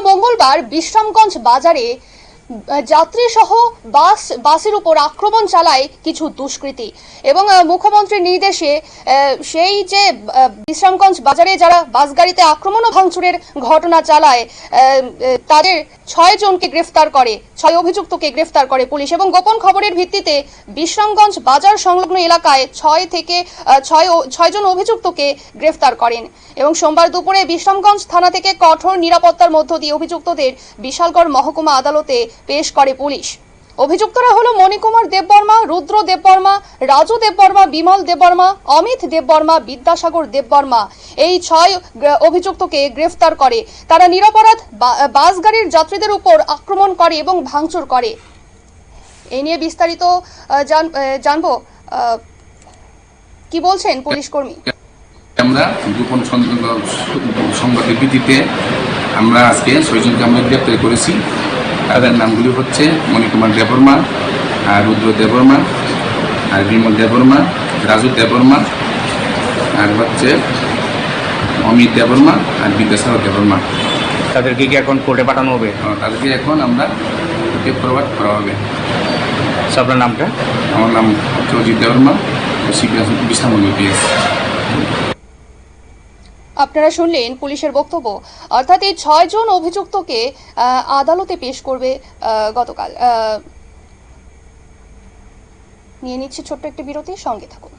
মঙ্গলবার বিশ্রামগঞ্জ বাজারে যাত্রী সহ বাসের উপর আক্রমণ চালায় কিছু দুষ্কৃতী এবং মুখ্যমন্ত্রীর নির্দেশে সেই যে বিশ্রামগঞ্জ বাজারে যারা বাস গাড়িতে আক্রমণ ও ভাঙচুরের ঘটনা চালায় তাদের 6 জনকে গ্রেফতার করে, 6 অভিযুক্তকে গ্রেফতার করে পুলিশ এবং গোপন খবরের ভিত্তিতে বিশ্রামগঞ্জ বাজার সংলগ্ন এলাকায় 6 জন অভিযুক্তকে গ্রেফতার করেন এবং সোমবার দুপুরে বিশ্রামগঞ্জ থানা থেকে কঠোর নিরাপত্তার মধ্য দিয়ে অভিযুক্তদের বিশালগড় মহকুমা আদালতে পেশ করে পুলিশ। অভিযুক্তরা হলো মণিকুমার দেববর্মা, রুদ্র দেববর্মা, রাজু দেববর্মা, বিমল দেববর্মা, অমিত দেববর্মা, বিদ্যাসাগর দেববর্মা। এই 6 অভিযুক্তকে গ্রেফতার করে। তারা নিরপরাধ বাস গাড়ির যাত্রীদের উপর আক্রমণ করে এবং ভাঙচুর করে। এই নিয়ে বিস্তারিত জানবো, কি বলছেন পুলিশ কর্মী। আমরা গোপন সংবাদের ভিত্তিতে আমরা আজকে 6 জনকে আমরা গ্রেপ্তার করেছি। তাদের নামগুলি হচ্ছে মণিকুমার দেববর্মা, আর রুদ্র দেববর্মা, আর বিমল দেববর্মা, রাজু দেববর্মা, আর হচ্ছে অমিত দেববর্মা আর বিদ্যাসাগর দেববর্মা। তাদেরকে কি এখন কোর্টে পাঠানো হবে? তাদেরকে এখন আমরা কোর্টে প্রভাব করা হবে। আপনার নামটা? আমার নাম হচ্ছে অজিত দেববর্মা, বিশ্রামগঞ্জ পিএস। আপনারা শুনলেন পুলিশের বক্তব্য, অর্থাৎ এই 6 জন অভিযুক্তকে আদালতে পেশ করবে গতকাল। নিয়ে নিচ্ছে ছোট্ট একটি বিরতি, সঙ্গে থাকুন।